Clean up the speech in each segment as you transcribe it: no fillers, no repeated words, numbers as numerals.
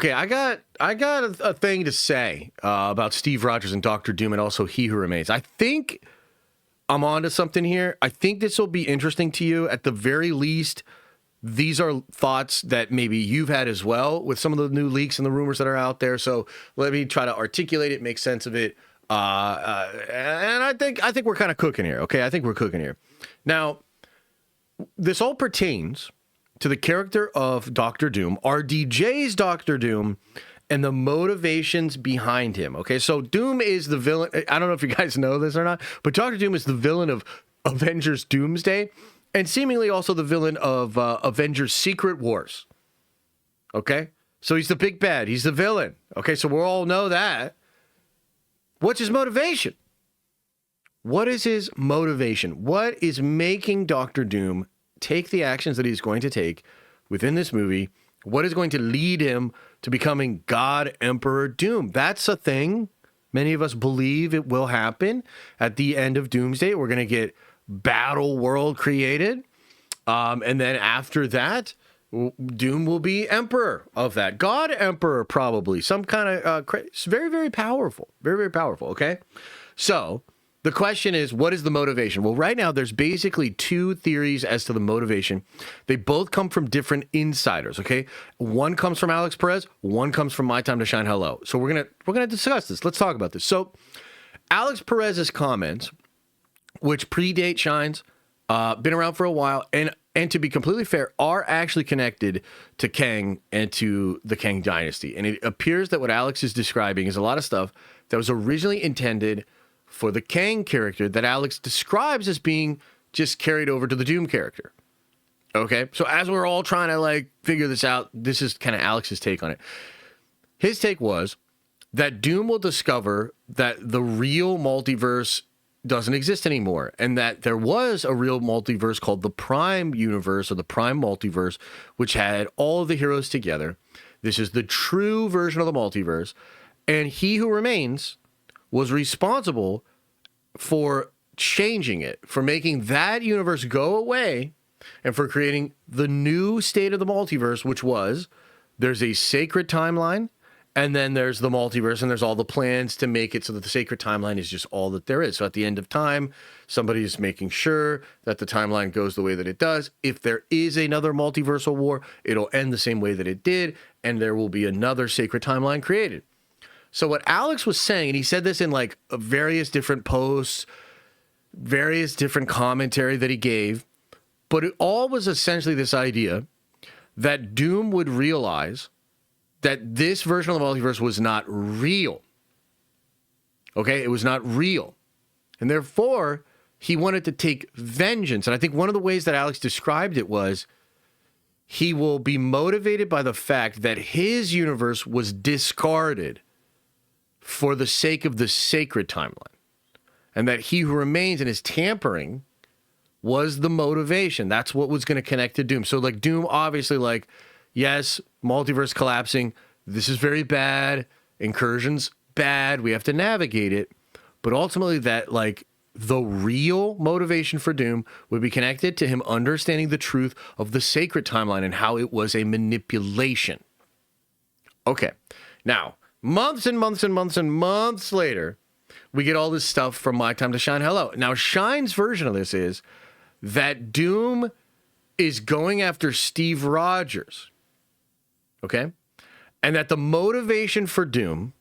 Okay, I got a thing to say about Steve Rogers and Doctor Doom, and also He Who Remains. I think I'm onto something here. I think this will be interesting to you. At the very least, these are thoughts that maybe you've had as well with some of the new leaks and the rumors that are out there. So let me try to articulate it, make sense of it. And I think we're kind of cooking here. Okay, I think we're cooking here. Now, this all pertains to the character of Doctor Doom, RDJ's Doctor Doom, and the motivations behind him. Okay, so Doom is the villain. I don't know if you guys know this or not, but Doctor Doom is the villain of Avengers Doomsday, and seemingly also the villain of Avengers Secret Wars. Okay, so he's the big bad. He's the villain. Okay, so we all know that. What's his motivation? What is his motivation? What is making Doctor Doom take the actions that he's going to take within this movie? What is going to lead him to becoming God Emperor Doom? That's a thing. Many of us believe it will happen at the end of Doomsday. We're going to get Battleworld created. And then after that, Doom will be Emperor of that. God Emperor, probably. Some kind of... very, very powerful. Very, very powerful, okay? So... the question is, what is the motivation? Well, right now, there's basically two theories as to the motivation. They both come from different insiders, okay? One comes from Alex Perez, one comes from MyTimeToShine Hello. So we're gonna discuss this. Let's talk about this. So Alex Perez's comments, which predate Shine's, been around for a while, and to be completely fair, are actually connected to Kang and to the Kang Dynasty. And it appears that what Alex is describing is a lot of stuff that was originally intended for the Kang character that Alex describes as being just carried over to the Doom character. Okay? So as we're all trying to figure this out, this is kind of Alex's take on it. His take was that Doom will discover that the real multiverse doesn't exist anymore, and that there was a real multiverse called the Prime Universe, or the Prime Multiverse, which had all of the heroes together. This is the true version of the multiverse, and He Who Remains was responsible for changing it, for making that universe go away, and for creating the new state of the multiverse, which was, there's a sacred timeline, and then there's the multiverse, and there's all the plans to make it so that the sacred timeline is just all that there is. So at the end of time, somebody is making sure that the timeline goes the way that it does. If there is another multiversal war, it'll end the same way that it did, and there will be another sacred timeline created. So what Alex was saying, and he said this in various different posts, various different commentary that he gave, but it all was essentially this idea that Doom would realize that this version of the multiverse was not real. Okay? It was not real. And therefore, he wanted to take vengeance. And I think one of the ways that Alex described it was he will be motivated by the fact that his universe was discarded for the sake of the sacred timeline, and that He Who Remains and his tampering was the motivation. That's what was going to connect to Doom. So Doom, obviously, yes, multiverse collapsing, this is very bad, incursions bad, we have to navigate it, but ultimately that the real motivation for Doom would be connected to him understanding the truth of the sacred timeline and how it was a manipulation. Okay, now months and months and months and months later, we get all this stuff from MyTimeToShine Hello. Now, Shine's version of this is that Doom is going after Steve Rogers, okay? And that the motivation for Doom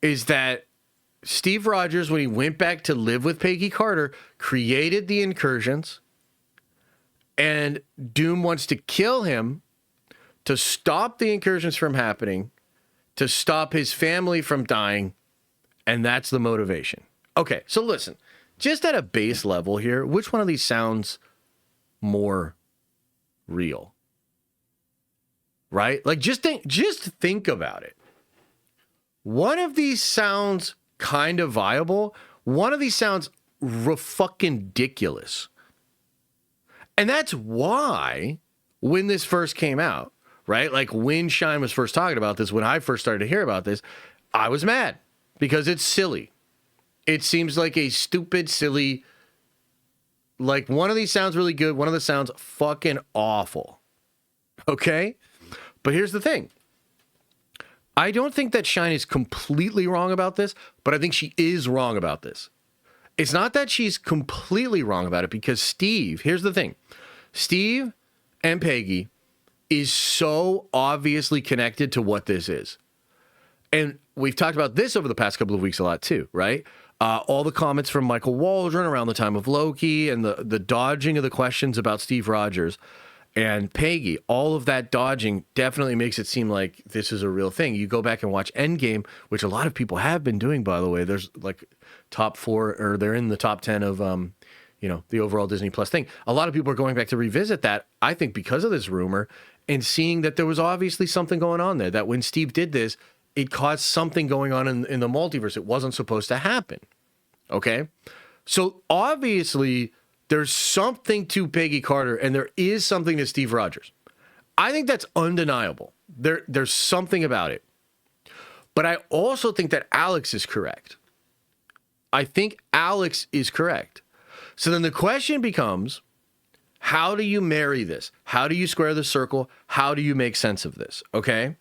is that Steve Rogers, when he went back to live with Peggy Carter, created the incursions, and Doom wants to kill him to stop the incursions from happening, to stop his family from dying, and that's the motivation. Okay, so listen, just at a base level here, which one of these sounds more real? Right? just think about it. One of these sounds kind of viable. One of these sounds fucking ridiculous. And that's why when this first came out, right? When Shine was first talking about this, when I first started to hear about this, I was mad because it's silly. It seems like a stupid, silly, one of these sounds really good. One of the sounds fucking awful. Okay? But here's the thing. I don't think that Shine is completely wrong about this, but I think she is wrong about this. It's not that she's completely wrong about it, because Steve, here's the thing. Steve and Peggy is so obviously connected to what this is. And we've talked about this over the past couple of weeks a lot too, right? All the comments from Michael Waldron around the time of Loki and the dodging of the questions about Steve Rogers and Peggy, all of that dodging definitely makes it seem like this is a real thing. You go back and watch Endgame, which a lot of people have been doing, by the way. There's like top 4, or they're in the top 10 of, the overall Disney Plus thing. A lot of people are going back to revisit that, I think, because of this rumor, and seeing that there was obviously something going on there, that when Steve did this, it caused something going on in the multiverse. It wasn't supposed to happen. Okay? So obviously, there's something to Peggy Carter, and there is something to Steve Rogers. I think that's undeniable. There's something about it. But I also think that Alex is correct. I think Alex is correct. So then the question becomes, how do you marry this? How do you square the circle? How do you make sense of this? Okay?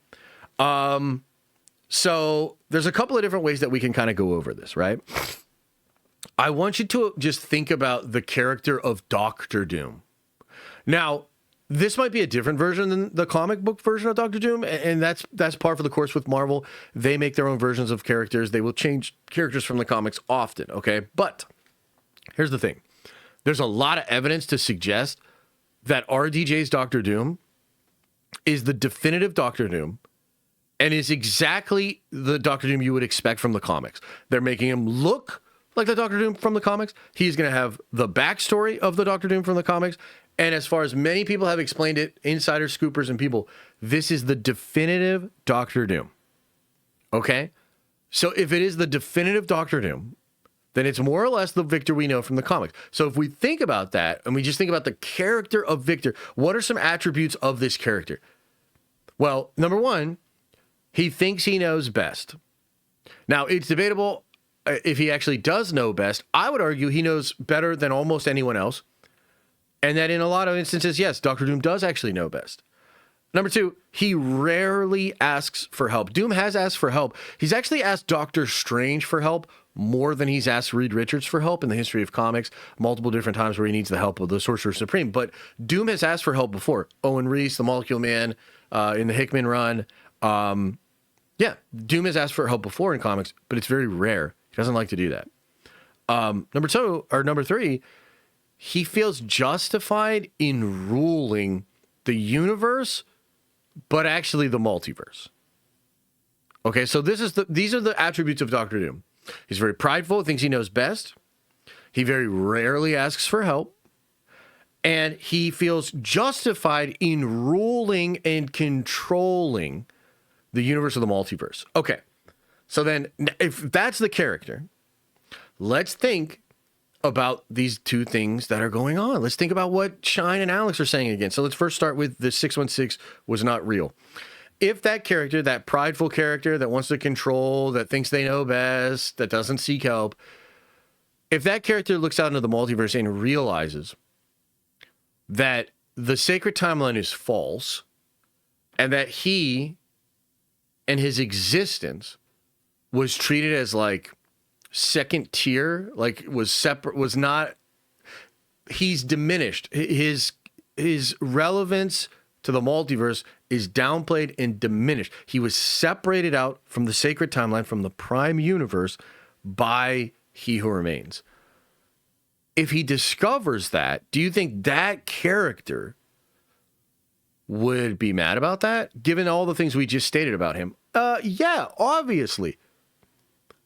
So there's a couple of different ways that we can kind of go over this, right? I want you to just think about the character of Doctor Doom. Now, this might be a different version than the comic book version of Doctor Doom, and that's par for the course with Marvel. They make their own versions of characters. They will change characters from the comics often, okay? But here's the thing. There's a lot of evidence to suggest that RDJ's Doctor Doom is the definitive Doctor Doom, and is exactly the Doctor Doom you would expect from the comics. They're making him look like the Doctor Doom from the comics. He's going to have the backstory of the Doctor Doom from the comics. And as far as many people have explained it, insiders, scoopers, and people, this is the definitive Doctor Doom. Okay? So if it is the definitive Doctor Doom, then it's more or less the Victor we know from the comics. So if we think about that, and we just think about the character of Victor, what are some attributes of this character? Well, number one, he thinks he knows best. Now, it's debatable if he actually does know best. I would argue he knows better than almost anyone else. And that in a lot of instances, yes, Doctor Doom does actually know best. Number two, he rarely asks for help. Doom has asked for help. He's actually asked Doctor Strange for help more than he's asked Reed Richards for help in the history of comics, multiple different times where he needs the help of the Sorcerer Supreme. But Doom has asked for help before. Owen Reese, the Molecule Man, in the Hickman run. Doom has asked for help before in comics, but it's very rare. He doesn't like to do that. Number three, he feels justified in ruling the universe, but actually the multiverse. Okay, so these are the attributes of Doctor Doom. He's very prideful, thinks he knows best. He very rarely asks for help. And he feels justified in ruling and controlling the universe of the multiverse. Okay, so then if that's the character, let's think about these two things that are going on. Let's think about what Shine and Alex are saying again. So let's first start with the 616 was not real. If that character, that prideful character that wants to control, that thinks they know best, that doesn't seek help, if that character looks out into the multiverse and realizes that the sacred timeline is false, and that he and his existence was treated as like second tier, like was separate, was not, he's diminished. His relevance to the multiverse is downplayed and diminished. He was separated out from the sacred timeline, from the prime universe, by He Who Remains. If he discovers that, do you think that character would be mad about that, given all the things we just stated about him? Yeah, obviously.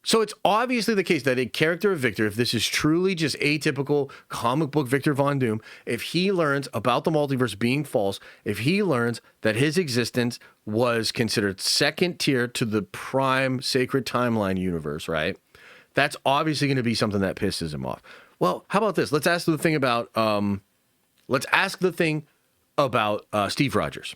So it's obviously the case that a character of Victor, if this is truly just atypical comic book Victor Von Doom, if he learns about the multiverse being false, if he learns that his existence was considered second tier to the prime sacred timeline universe, right? That's obviously going to be something that pisses him off. Well, how about this? Let's ask the thing about Steve Rogers.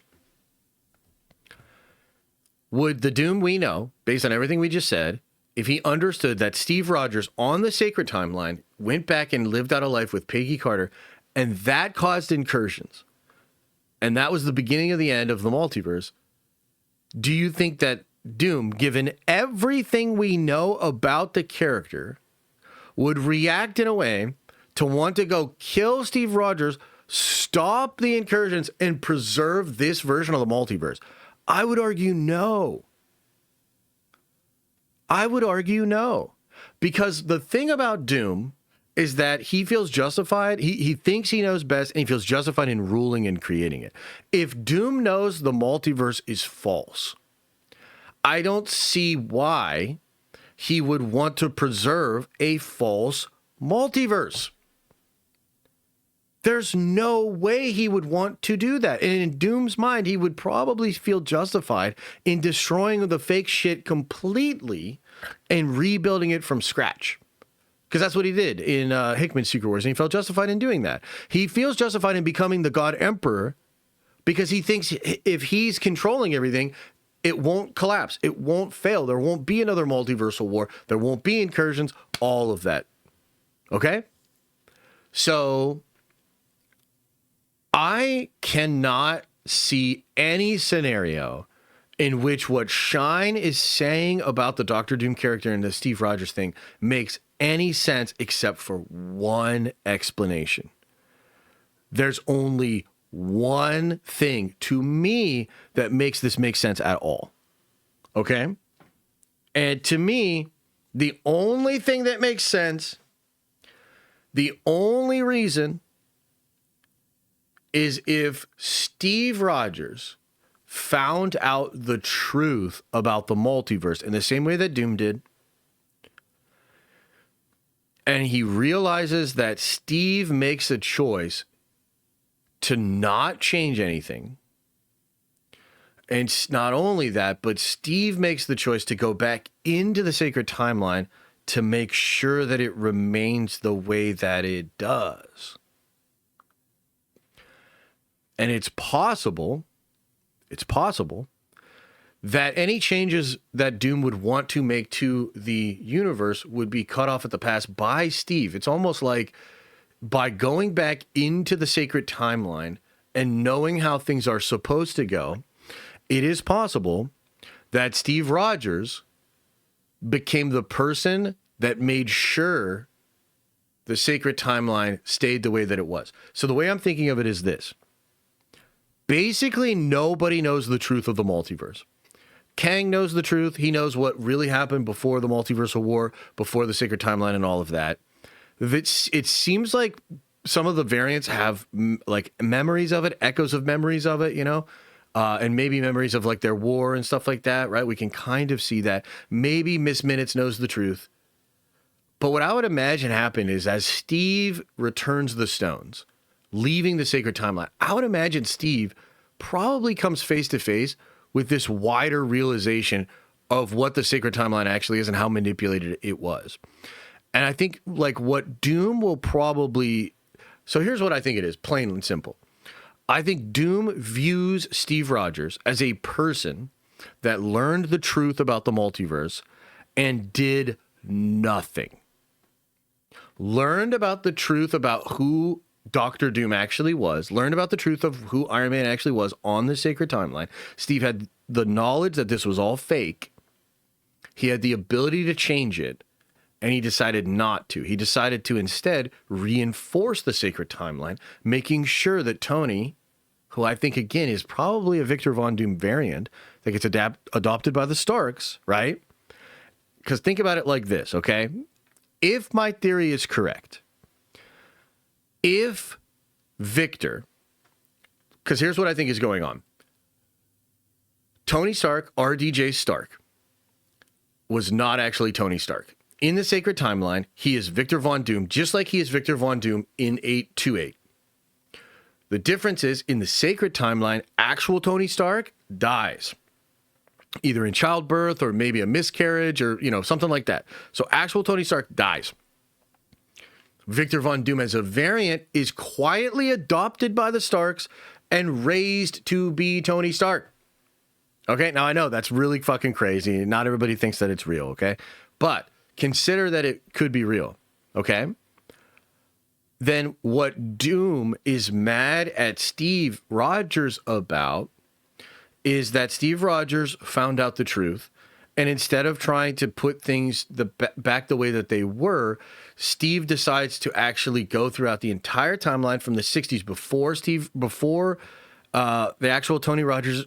Would the Doom we know, based on everything we just said, if he understood that Steve Rogers on the sacred timeline went back and lived out a life with Peggy Carter, and that caused incursions, and that was the beginning of the end of the multiverse, do you think that Doom, given everything we know about the character, would react in a way to want to go kill Steve Rogers, stop the incursions, and preserve this version of the multiverse? I would argue no. I would argue no. Because the thing about Doom is that he feels justified. He thinks he knows best, and he feels justified in ruling and creating it. If Doom knows the multiverse is false, I don't see why he would want to preserve a false multiverse. There's no way he would want to do that. And in Doom's mind, he would probably feel justified in destroying the fake shit completely and rebuilding it from scratch. Because that's what he did in Hickman's Secret Wars, and he felt justified in doing that. He feels justified in becoming the God Emperor because he thinks if he's controlling everything, it won't collapse. It won't fail. There won't be another multiversal war. There won't be incursions, all of that. Okay? So I cannot see any scenario in which what Shine is saying about the Doctor Doom character and the Steve Rogers thing makes any sense except for one explanation. There's only one thing to me that makes this make sense at all. Okay? And to me, the only thing that makes sense, the only reason is if Steve Rogers found out the truth about the multiverse in the same way that Doom did, and he realizes that Steve makes a choice to not change anything. And not only that, but Steve makes the choice to go back into the sacred timeline to make sure that it remains the way that it does. And it's possible that any changes that Doom would want to make to the universe would be cut off at the pass by Steve. It's almost like by going back into the sacred timeline and knowing how things are supposed to go, it is possible that Steve Rogers became the person that made sure the sacred timeline stayed the way that it was. So the way I'm thinking of it is this. Basically, nobody knows the truth of the multiverse. Kang knows the truth. He knows what really happened before the multiversal war, before the sacred timeline and all of that. It seems like some of the variants have like memories of it, echoes of memories of it, you know, and maybe memories of like their war and stuff like that, right? We can kind of see that. Maybe Miss Minutes knows the truth. But what I would imagine happen is as Steve returns the stones, leaving the sacred timeline, I would imagine Steve probably comes face to face with this wider realization of what the sacred timeline actually is and how manipulated it was. And I think like what Doom will probably, so here's what I think it is, plain and simple. I think Doom views Steve Rogers as a person that learned the truth about the multiverse and did nothing. Learned about the truth about who Doctor Doom actually was, learned about the truth of who Iron Man actually was on the sacred timeline. Steve had the knowledge that this was all fake. He had the ability to change it. And he decided not to. He decided to instead reinforce the sacred timeline, making sure that Tony, who I think, again, is probably a Victor Von Doom variant that gets adopted by the Starks, right? Because think about it like this, okay? If my theory is correct, if Victor, because here's what I think is going on. Tony Stark, RDJ Stark, was not actually Tony Stark. In the sacred timeline, he is Victor Von Doom, just like he is Victor Von Doom in 828. The difference is, in the sacred timeline, actual Tony Stark dies. Either in childbirth or maybe a miscarriage or, you know, something like that. So actual Tony Stark dies. Victor Von Doom as a variant is quietly adopted by the Starks and raised to be Tony Stark. Okay, now I know that's really fucking crazy. Not everybody thinks that it's real, okay? But consider that it could be real, okay? Then what Doom is mad at Steve Rogers about is that Steve Rogers found out the truth, and instead of trying to put things back the way that they were, Steve decides to actually go throughout the entire timeline from the 60s before the actual Tony Rogers.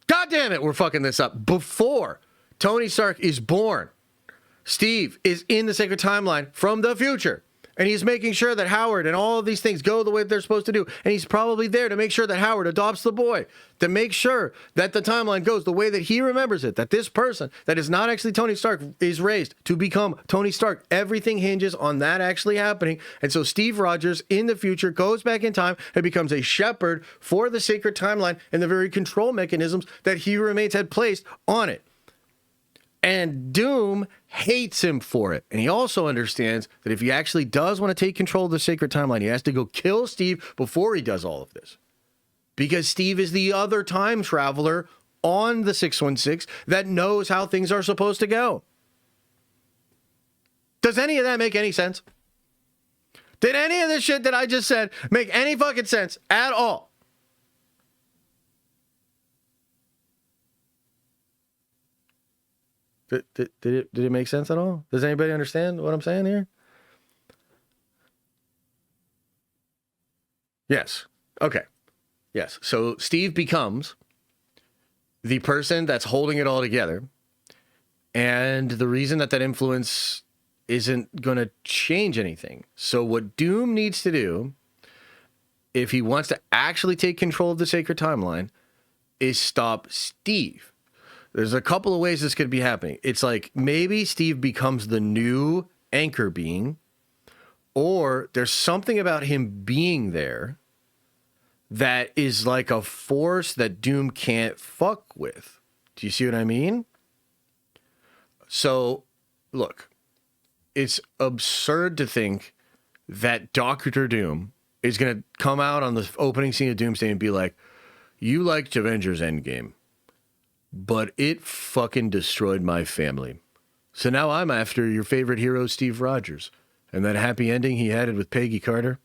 God damn it, we're fucking this up. Before Tony Stark is born, Steve is in the sacred timeline from the future. And he's making sure that Howard and all of these things go the way they're supposed to do. And he's probably there to make sure that Howard adopts the boy, to make sure that the timeline goes the way that he remembers it, that this person that is not actually Tony Stark is raised to become Tony Stark. Everything hinges on that actually happening. And so Steve Rogers in the future goes back in time and becomes a shepherd for the sacred timeline and the very control mechanisms that he remains had placed on it. And Doom hates him for it. And he also understands that if he actually does want to take control of the sacred timeline, he has to go kill Steve before he does all of this. Because Steve is the other time traveler on the 616 that knows how things are supposed to go. Does any of that make any sense? Did any of this shit that I just said make any fucking sense at all? Did it make sense at all? Does anybody understand what I'm saying here? Yes. Okay. Yes. So Steve becomes the person that's holding it all together. And the reason that influence isn't going to change anything. So what Doom needs to do, if he wants to actually take control of the sacred timeline, is stop Steve. There's a couple of ways this could be happening. It's like maybe Steve becomes the new anchor being, or there's something about him being there that is like a force that Doom can't fuck with. Do you see what I mean? So, look, it's absurd to think that Doctor Doom is going to come out on the opening scene of Doomsday and be like, you liked Avengers Endgame, but it fucking destroyed my family. So now I'm after your favorite hero, Steve Rogers. And that happy ending he had with Peggy Carter,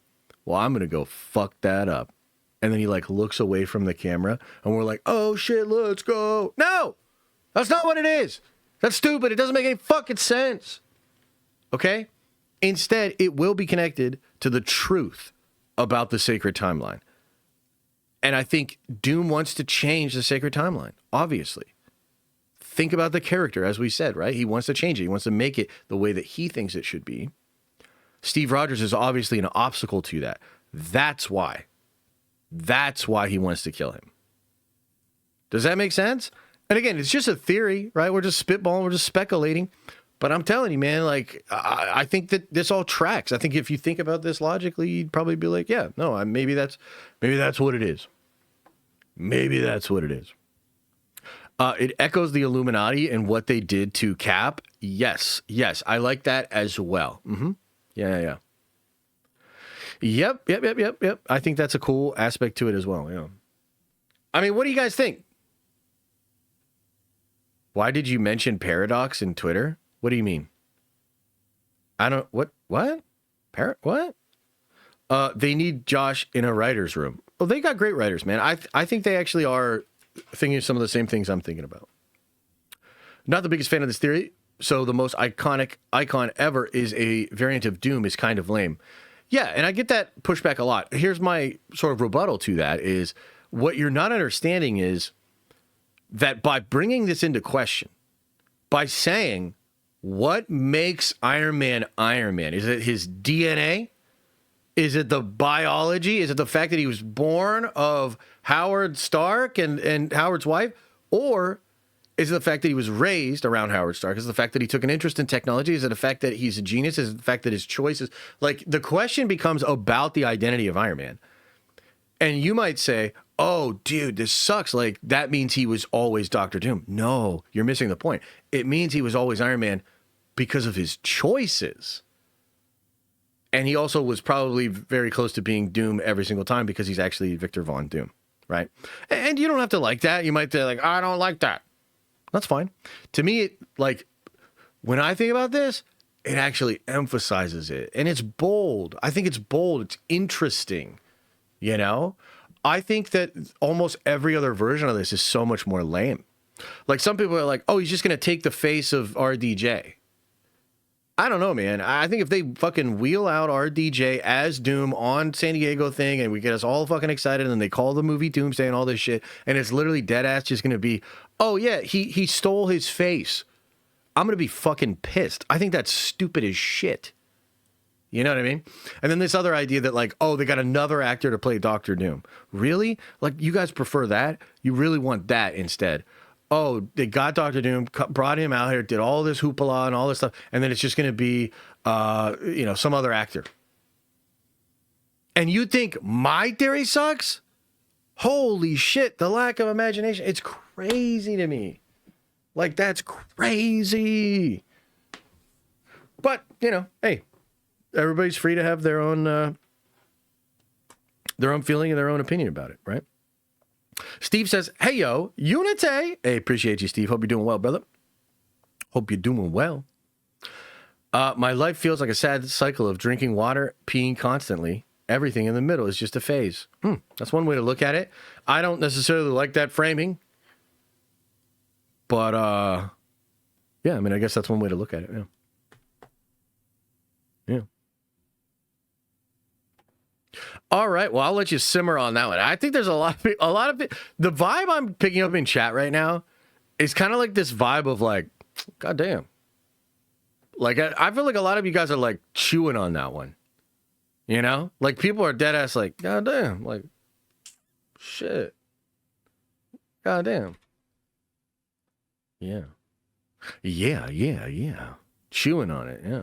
well, I'm going to go fuck that up. And then he like looks away from the camera and we're like, oh shit, let's go. No, that's not what it is. That's stupid. It doesn't make any fucking sense. Okay? Instead, it will be connected to the truth about the sacred timeline. And I think Doom wants to change the sacred timeline, obviously. Think about the character, as we said, right? He wants to change it. He wants to make it the way that he thinks it should be. Steve Rogers is obviously an obstacle to that. That's why. That's why he wants to kill him. Does that make sense? And again, it's just a theory, right? We're just spitballing, we're just speculating. But I'm telling you, man, like, I think that this all tracks. I think if you think about this logically, you'd probably be like, yeah, no, maybe that's what it is. Maybe that's what it is. It echoes the Illuminati and what they did to Cap. Yes, I like that as well. Mm-hmm. Yeah. Yep. I think that's a cool aspect to it as well, yeah. I mean, what do you guys think? Why did you mention Paradox in Twitter? What do you mean? I don't... What? What? What? They need Josh in a writer's room. Well, they got great writers, man. I think they actually are thinking of some of the same things I'm thinking about. Not the biggest fan of this theory, so the most iconic icon ever is a variant of Doom is kind of lame. Yeah, and I get that pushback a lot. Here's my sort of rebuttal to that is what you're not understanding is that by bringing this into question, by saying... what makes Iron Man Iron Man? Is it his DNA? Is it the biology? Is it the fact that he was born of Howard Stark and Howard's wife? Or is it the fact that he was raised around Howard Stark? Is it the fact that he took an interest in technology? Is it the fact that he's a genius? Is it the fact that his choices... like, the question becomes about the identity of Iron Man. And you might say, oh, dude, this sucks. Like, that means he was always Doctor Doom. No, you're missing the point. It means he was always Iron Man because of his choices. And he also was probably very close to being Doom every single time because he's actually Victor Von Doom, right? And you don't have to like that. You might say, like, I don't like that. That's fine. To me, like, when I think about this, it actually emphasizes it. And it's bold. I think it's bold. It's interesting, you know? I think that almost every other version of this is so much more lame. Like some people are like, oh, he's just going to take the face of RDJ. I don't know, man. I think if they fucking wheel out RDJ as Doom on San Diego thing and we get us all fucking excited and then they call the movie Doomsday and all this shit and it's literally dead ass just going to be, oh yeah, he stole his face. I'm going to be fucking pissed. I think that's stupid as shit. You know what I mean? And then this other idea that like, oh, they got another actor to play Doctor Doom. Really? Like, you guys prefer that? You really want that instead? Oh, they got Doctor Doom, brought him out here, did all this hoopla and all this stuff, and then it's just going to be, some other actor. And you think my theory sucks? Holy shit, the lack of imagination. It's crazy to me. Like, that's crazy. But, hey, everybody's free to have their own feeling and their own opinion about it, right? Steve says, hey, yo, Unite. Hey, appreciate you, Steve. Hope you're doing well, brother. Hope you're doing well. My life feels like a sad cycle of drinking water, peeing constantly. Everything in the middle is just a phase. That's one way to look at it. I don't necessarily like that framing. But, yeah, I mean, I guess that's one way to look at it, yeah. Yeah. All right, well, I'll let you simmer on that one. I think there's a lot of the vibe I'm picking up in chat right now is kind of like this vibe of like, God damn. Like, I feel like a lot of you guys are like chewing on that one. You know? Like, people are dead ass like, God damn. Like, shit. God damn. Yeah. Yeah. Chewing on it, yeah.